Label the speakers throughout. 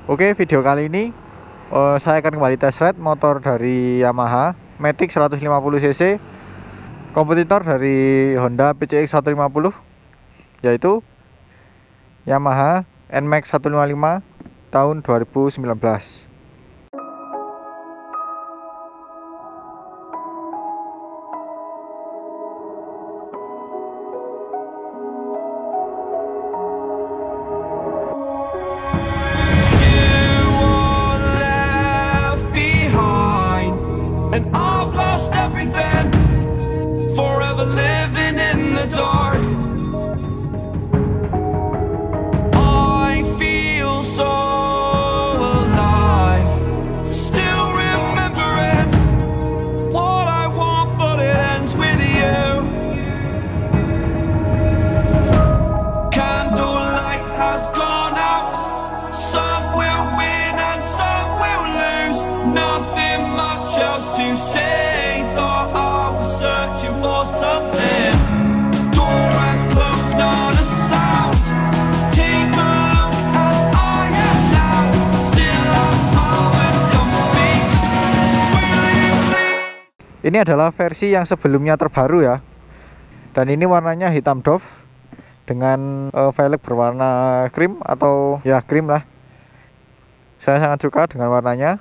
Speaker 1: Oke, video kali ini saya akan kembali test ride motor dari Yamaha Matic 150cc, kompetitor dari Honda PCX 150, yaitu Yamaha NMAX 155 tahun 2019.
Speaker 2: And I've lost everything, forever living in the dark. I feel so alive, still remembering what I want, but it ends with you. Candlelight has gone out, some will win and some will lose. Nothing much else to say, thought I was searching for something. Door has closed, not a sound. Take a look as I am now, still I smile when come speak. Will you please?
Speaker 1: Ini adalah versi yang sebelumnya terbaru ya. Dan ini warnanya hitam doff dengan velg berwarna krim atau ya krim lah. Saya sangat suka dengan warnanya.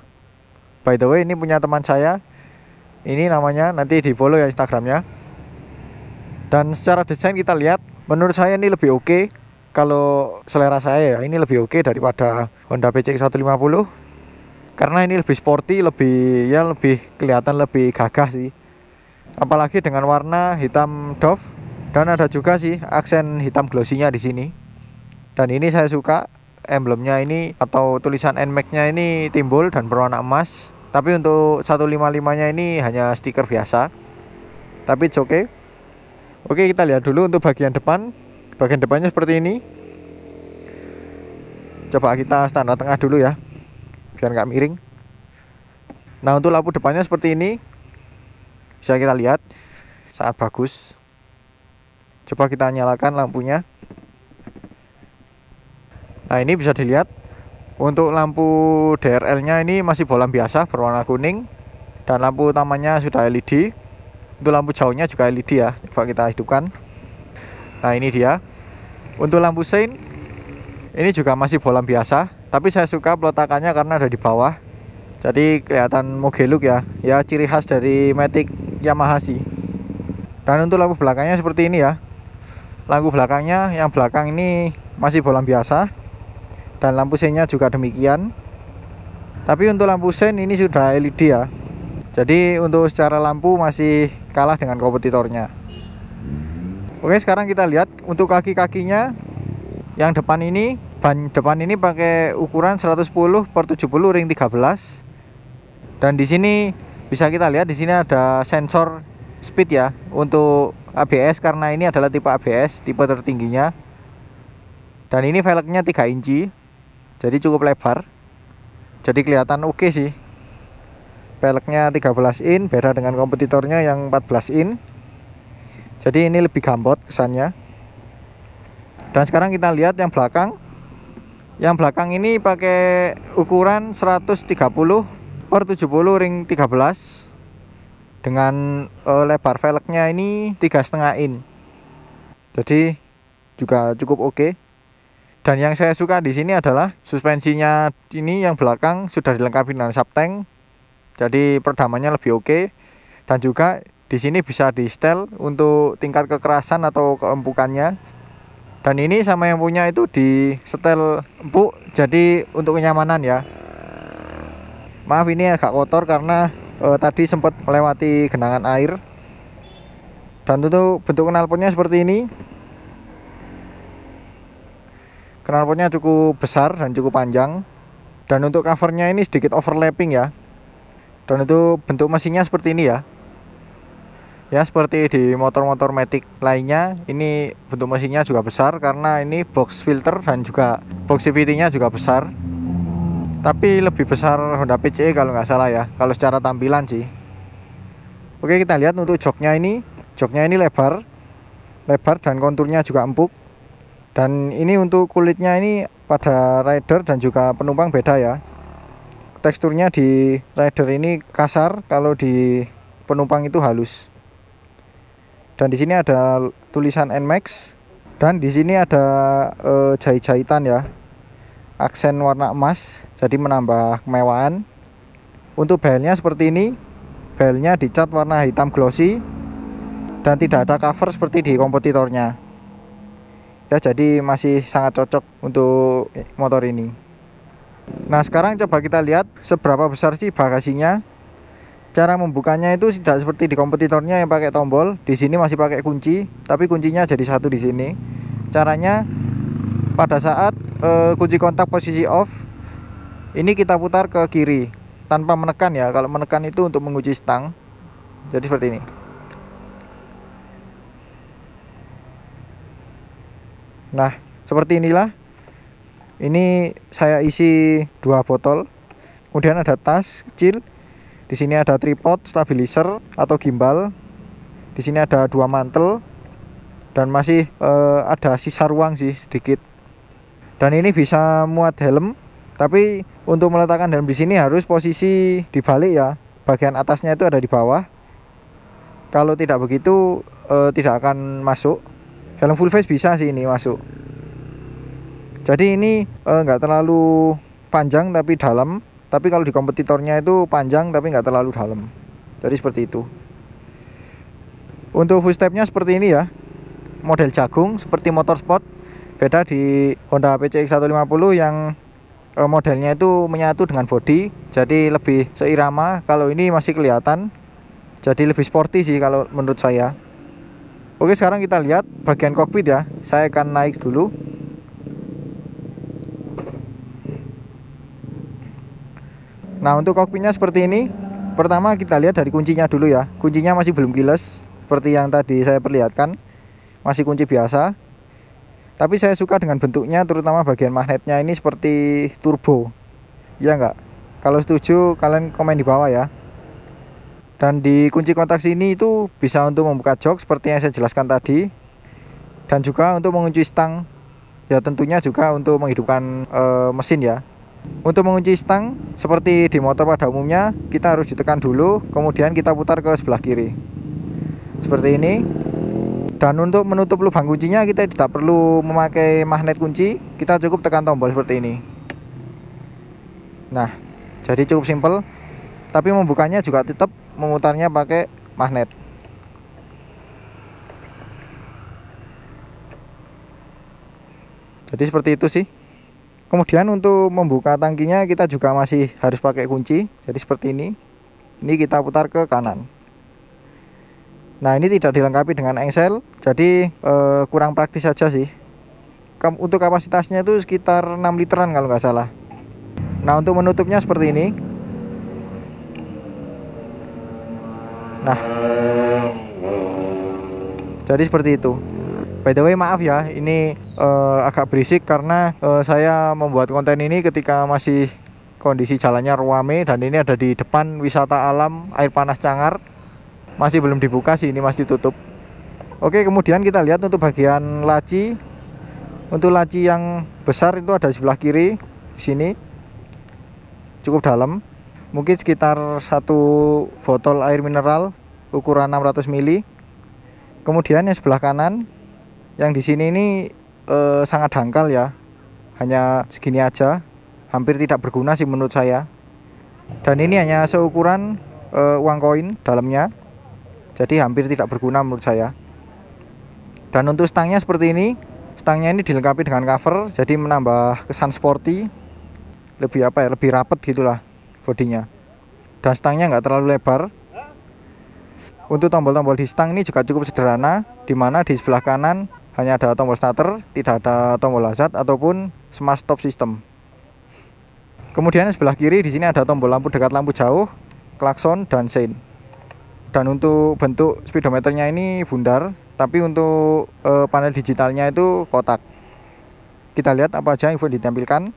Speaker 1: By the way, ini punya teman saya. Ini namanya, nanti di follow ya Instagramnya. Dan secara desain kita lihat, menurut saya ini lebih oke. Kalau selera saya ya, ini lebih oke daripada Honda PCX 150. Karena ini lebih sporty, lebih kelihatan lebih gagah sih. Apalagi dengan warna hitam doff, dan ada juga sih aksen hitam glossy-nya di sini. Dan ini saya suka emblemnya ini atau tulisan NMAX-nya ini timbul dan berwarna emas. Tapi untuk 155-nya ini hanya stiker biasa. Tapi it's okay. Oke, kita lihat dulu untuk bagian depan. Bagian depannya seperti ini. Coba kita standar tengah dulu ya, biar nggak miring. Nah, untuk lampu depannya seperti ini. Bisa kita lihat, sangat bagus. Coba kita nyalakan lampunya. Nah, ini bisa dilihat. Untuk lampu DRL-nya ini masih bohlam biasa berwarna kuning. Dan lampu utamanya sudah LED. Untuk lampu jauhnya juga LED ya. Coba kita hidupkan. Nah, ini dia. Untuk lampu sein, ini juga masih bohlam biasa. Tapi saya suka peletakannya karena ada di bawah. Jadi kelihatan mogeluk ya. Ya, ciri khas dari Matic Yamaha sih. Dan untuk lampu belakangnya seperti ini ya. Lampu belakangnya yang belakang ini masih bohlam biasa. Dan lampu seinnya juga demikian. Tapi untuk lampu sein ini sudah LED ya. Jadi untuk secara lampu masih kalah dengan kompetitornya. Oke, sekarang kita lihat untuk kaki-kakinya. Yang depan ini, ban depan ini pakai ukuran 110/70 ring 13. Dan di sini bisa kita lihat, di sini ada sensor speed ya untuk ABS, karena ini adalah tipe ABS, tipe tertingginya. Dan ini velgnya 3 inci. Jadi cukup lebar. Jadi kelihatan oke sih. Velgnya 13 in, beda dengan kompetitornya yang 14 in. Jadi ini lebih gambot kesannya. Dan sekarang kita lihat yang belakang. Yang belakang ini pakai ukuran 130/70 ring 13. Dengan lebar velgnya ini 3,5 in. Jadi juga cukup oke. Dan yang saya suka di sini adalah suspensinya ini yang belakang sudah dilengkapi dengan subtank. Jadi peredamannya lebih oke. Dan juga di sini bisa di setel untuk tingkat kekerasan atau keempukannya. Dan ini sama yang punya itu di setel empuk, jadi untuk kenyamanan ya. Maaf ini agak kotor karena tadi sempat melewati genangan air. Dan untuk bentuk knalpotnya seperti ini. Knalpotnya cukup besar dan cukup panjang. Dan untuk covernya ini sedikit overlapping ya. Dan untuk bentuk mesinnya seperti ini ya. Ya, seperti di motor-motor Matic lainnya, ini bentuk mesinnya juga besar karena ini box filter dan juga box CVT-nya juga besar. Tapi lebih besar Honda PCE kalau nggak salah ya, kalau secara tampilan sih. Oke, kita lihat untuk joknya ini. Joknya ini lebar dan konturnya juga empuk. Dan ini untuk kulitnya ini pada rider dan juga penumpang beda ya. Teksturnya di rider ini kasar, kalau di penumpang itu halus. Dan di sini ada tulisan NMAX, dan di sini ada jahit-jahitan ya, aksen warna emas, jadi menambah kemewahan. Untuk belnya seperti ini, belnya dicat warna hitam glossy dan tidak ada cover seperti di kompetitornya. Ya, jadi masih sangat cocok untuk motor ini. Nah, sekarang coba kita lihat seberapa besar sih bagasinya. Cara membukanya itu tidak seperti di kompetitornya yang pakai tombol. Di sini masih pakai kunci, tapi kuncinya jadi satu di sini. Caranya pada saat kunci kontak posisi off, ini kita putar ke kiri tanpa menekan ya. Kalau menekan itu untuk mengunci stang. Jadi seperti ini. Nah, seperti inilah. Ini saya isi 2 botol. Kemudian ada tas kecil. Di sini ada tripod, stabilizer atau gimbal. Di sini ada 2 mantel dan masih ada sisa ruang sih sedikit. Dan ini bisa muat helm. Tapi untuk meletakkan helm di sini harus posisi dibalik ya. Bagian atasnya itu ada di bawah. Kalau tidak begitu tidak akan masuk. Helm full face bisa sih ini masuk. Jadi ini nggak terlalu panjang tapi dalam. Tapi kalau di kompetitornya itu panjang tapi nggak terlalu dalam. Jadi seperti itu. Untuk footstepnya seperti ini ya. Model jagung seperti motorsport. Beda di Honda PCX 150 yang modelnya itu menyatu dengan bodi. Jadi lebih seirama. Kalau ini masih kelihatan. Jadi lebih sporty sih kalau menurut saya. Oke, sekarang kita lihat bagian kokpit ya. Saya akan naik dulu. Nah, untuk kokpitnya seperti ini. Pertama kita lihat dari kuncinya dulu ya. Kuncinya masih belum keyless seperti yang tadi saya perlihatkan. Masih kunci biasa. Tapi saya suka dengan bentuknya, terutama bagian magnetnya ini seperti turbo. Ya enggak? Kalau setuju kalian komen di bawah ya. Dan di kunci kontak sini itu bisa untuk membuka jok seperti yang saya jelaskan tadi. Dan juga untuk mengunci stang. Ya tentunya juga untuk menghidupkan mesin ya. Untuk mengunci stang seperti di motor pada umumnya, kita harus ditekan dulu, kemudian kita putar ke sebelah kiri. Seperti ini. Dan untuk menutup lubang kuncinya kita tidak perlu memakai magnet kunci, kita cukup tekan tombol seperti ini. Nah, jadi cukup simpel. Tapi membukanya juga tetap memutarnya pakai magnet. Jadi seperti itu sih. Kemudian untuk membuka tangkinya kita juga masih harus pakai kunci. Jadi seperti ini. Ini kita putar ke kanan. Nah, ini tidak dilengkapi dengan engsel. Jadi kurang praktis saja sih. Untuk kapasitasnya itu sekitar 6 literan kalau nggak salah. Nah, untuk menutupnya seperti ini. Nah, jadi seperti itu. By the way, maaf ya, ini agak berisik karena saya membuat konten ini ketika masih kondisi jalannya ruame. Dan ini ada di depan wisata alam air panas Cangar. Masih belum dibuka sih, ini masih tutup. Oke, kemudian kita lihat untuk bagian laci. Untuk laci yang besar itu ada di sebelah kiri, di sini. Cukup dalam. Mungkin sekitar 1 botol air mineral ukuran 600 ml. Kemudian yang sebelah kanan, yang di sini ini sangat dangkal ya. Hanya segini aja, hampir tidak berguna sih menurut saya. Dan ini hanya seukuran uang koin dalamnya. Jadi hampir tidak berguna menurut saya. Dan untuk stangnya seperti ini. Stangnya ini dilengkapi dengan cover, jadi menambah kesan sporty. Lebih apa ya, lebih rapet gitulah bodinya. Dan stangnya nggak terlalu lebar. Untuk tombol-tombol di stang ini juga cukup sederhana, dimana di sebelah kanan hanya ada tombol starter, tidak ada tombol hazard ataupun smart stop system. Kemudian sebelah kiri di sini ada tombol lampu dekat, lampu jauh, klakson dan sein. Dan untuk bentuk speedometernya ini bundar, tapi untuk panel digitalnya itu kotak. Kita lihat apa aja info yang ditampilkan.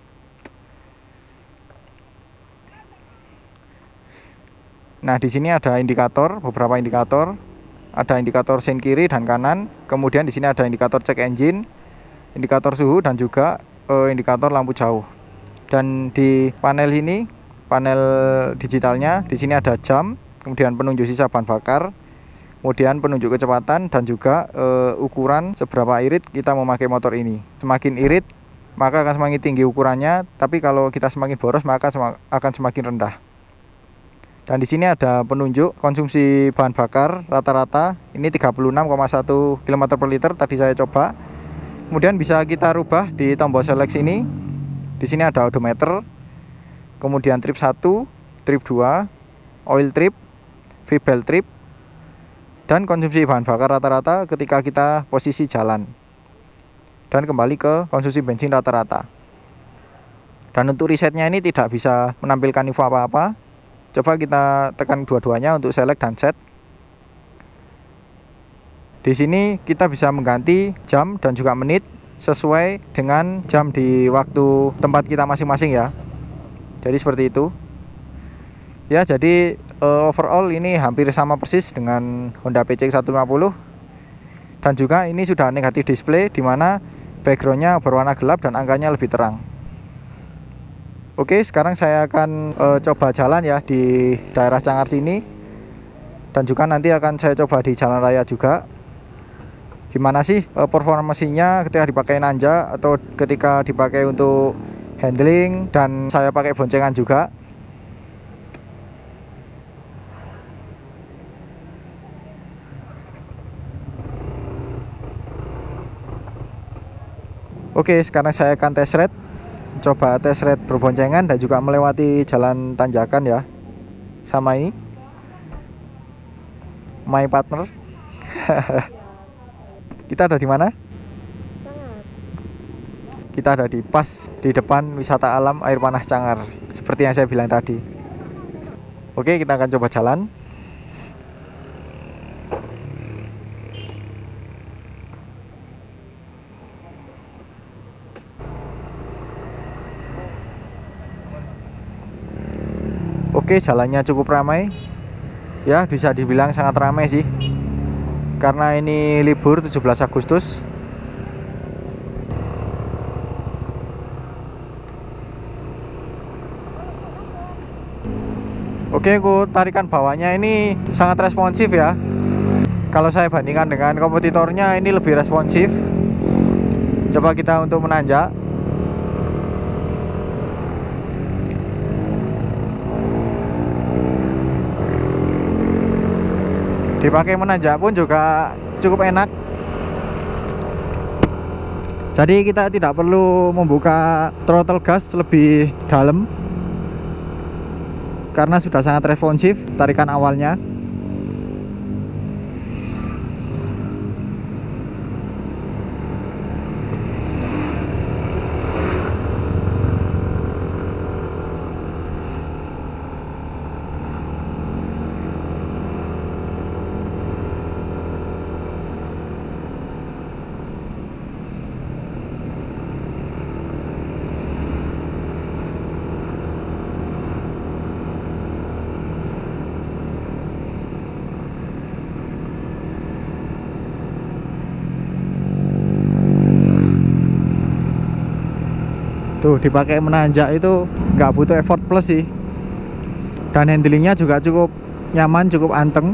Speaker 1: Nah, di sini ada indikator, beberapa indikator. Ada indikator sein kiri dan kanan. Kemudian di sini ada indikator cek engine, indikator suhu dan juga indikator lampu jauh. Dan di panel ini, panel digitalnya, di sini ada jam, kemudian penunjuk sisa bahan bakar, kemudian penunjuk kecepatan, dan juga ukuran seberapa irit kita memakai motor ini. Semakin irit maka akan semakin tinggi ukurannya, tapi kalau kita semakin boros maka akan semakin rendah. Dan di sini ada penunjuk konsumsi bahan bakar rata-rata, ini 36,1 km per liter tadi saya coba. Kemudian bisa kita rubah di tombol select ini. Di sini ada odometer, kemudian trip 1, trip 2, oil trip, fuel trip, dan konsumsi bahan bakar rata-rata ketika kita posisi jalan. Dan kembali ke konsumsi bensin rata-rata. Dan untuk resetnya ini tidak bisa menampilkan info apa-apa. Coba kita tekan dua-duanya untuk select dan set. Di sini kita bisa mengganti jam dan juga menit sesuai dengan jam di waktu tempat kita masing-masing ya. Jadi seperti itu. Ya, jadi overall ini hampir sama persis dengan Honda PCX 150. Dan juga ini sudah negatif display, di mana backgroundnya berwarna gelap dan angkanya lebih terang. Oke, sekarang saya akan coba jalan ya di daerah Cangar sini, dan juga nanti akan saya coba di jalan raya juga. Gimana sih performa mesinnya ketika dipakai nanja atau ketika dipakai untuk handling, dan saya pakai boncengan juga. Oke, sekarang saya akan test ride. Coba test ride berboncengan dan juga melewati jalan tanjakan ya. Sama ini my partner. Kita ada di mana? Kita ada di pas di depan wisata alam air panas Cangar, seperti yang saya bilang tadi. Oke, kita akan coba jalan. Oke, jalannya cukup ramai. Ya, bisa dibilang sangat ramai sih. Karena ini libur 17 Agustus. Oke, tarikan bawahnya ini sangat responsif ya. Kalau saya bandingkan dengan kompetitornya, ini lebih responsif. Coba kita untuk menanjak. Dipakai menanjak pun juga cukup enak. Jadi kita tidak perlu membuka throttle gas lebih dalam, karena sudah sangat responsif tarikan awalnya. Tuh, dipakai menanjak itu nggak butuh effort plus sih. Dan handlingnya juga cukup nyaman, cukup anteng.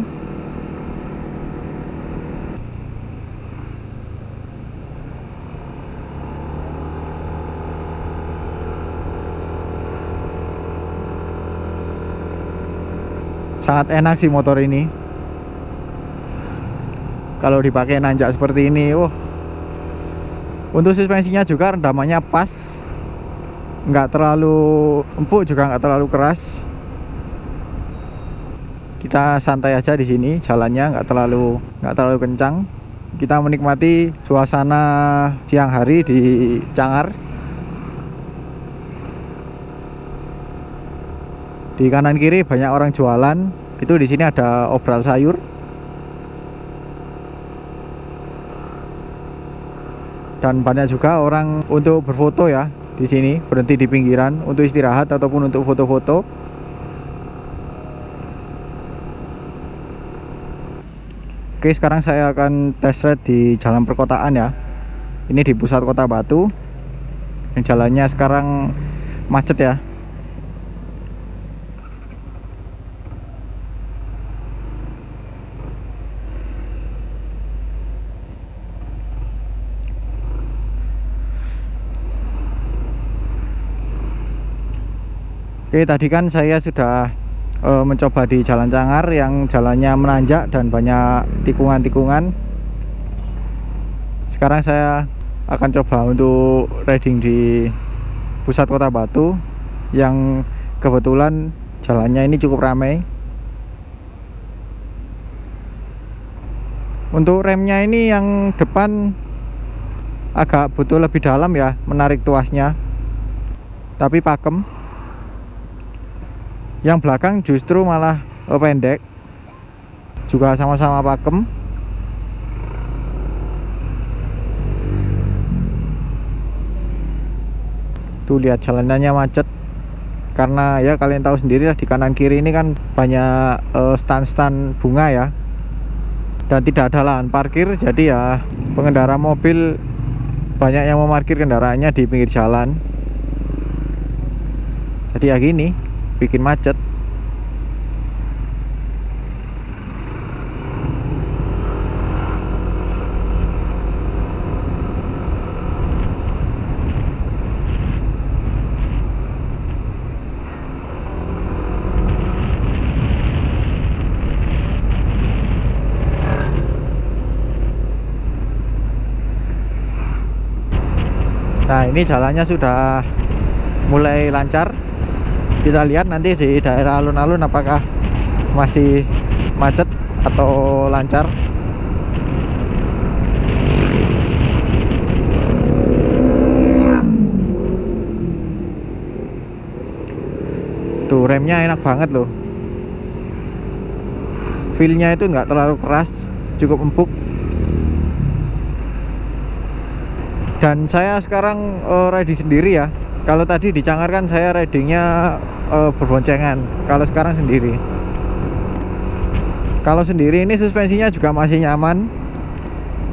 Speaker 1: Sangat enak sih motor ini. Kalau dipakai nanjak seperti ini, untuk suspensinya juga rendamannya pas. Nggak terlalu empuk juga nggak terlalu keras. Kita santai aja di sini, jalannya nggak terlalu kencang. Kita menikmati suasana siang hari di Cangar. Di kanan kiri banyak orang jualan. Itu di sini ada obral sayur. Dan banyak juga orang untuk berfoto ya. Di sini berhenti di pinggiran untuk istirahat ataupun untuk foto-foto. Oke, sekarang saya akan test ride di jalan perkotaan ya. Ini di pusat kota Batu. yang jalannya sekarang macet ya. Oke, tadi kan saya sudah mencoba di Jalan Cangar yang jalannya menanjak dan banyak tikungan-tikungan. Sekarang saya akan coba untuk riding di pusat kota Batu yang kebetulan jalannya ini cukup ramai. Untuk remnya ini yang depan agak butuh lebih dalam ya, menarik tuasnya, tapi pakem. Yang belakang justru malah pendek, juga sama-sama pakem. Tuh lihat jalanannya macet, karena ya kalian tahu sendiri lah, di kanan kiri ini kan banyak stand-stand bunga ya, dan tidak ada lahan parkir. Jadi ya pengendara mobil banyak yang memarkir kendaraannya di pinggir jalan. Jadi ya gini, bikin macet. Nah, ini jalannya sudah mulai lancar. Kita lihat nanti di daerah alun-alun apakah masih macet atau lancar. Tuh remnya enak banget loh. Feelnya itu nggak terlalu keras, cukup empuk. Dan saya sekarang riding sendiri ya. Kalau tadi di Cangar kan saya ridingnya berboncengan. Kalau sekarang sendiri. Kalau sendiri ini suspensinya juga masih nyaman,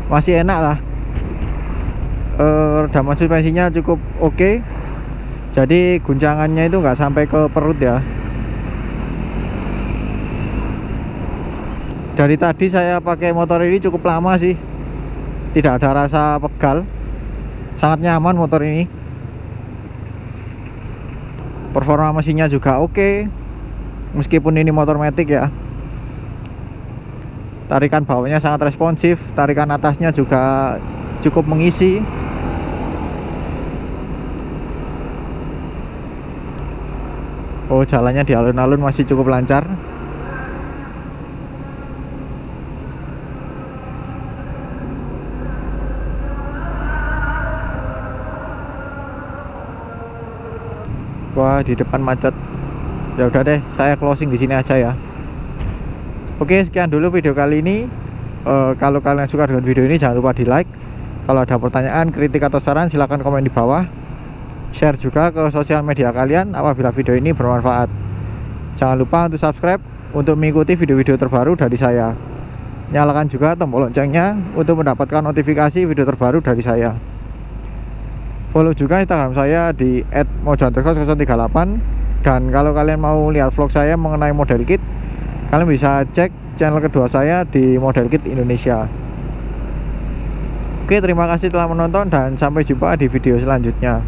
Speaker 1: masih enak lah. Redaman suspensinya cukup oke. Jadi guncangannya itu nggak sampai ke perut ya. Dari tadi saya pakai motor ini cukup lama sih, tidak ada rasa pegal. Sangat nyaman motor ini. Performa mesinnya juga oke, meskipun ini motor matic ya. Tarikan bawahnya sangat responsif, tarikan atasnya juga cukup mengisi. Oh, jalannya di alun-alun masih cukup lancar. Wah, di depan macet. Ya udah deh, saya closing di sini aja ya. Oke, sekian dulu video kali ini. Kalau kalian suka dengan video ini jangan lupa di like. Kalau ada pertanyaan, kritik atau saran silahkan komen di bawah. Share juga ke sosial media kalian apabila video ini bermanfaat. Jangan lupa untuk subscribe untuk mengikuti video-video terbaru dari saya. Nyalakan juga tombol loncengnya untuk mendapatkan notifikasi video terbaru dari saya. Follow juga Instagram saya di @mojo_038. Dan kalau kalian mau lihat vlog saya mengenai model kit, kalian bisa cek channel kedua saya di Model Kit Indonesia. Oke, terima kasih telah menonton dan sampai jumpa di video selanjutnya.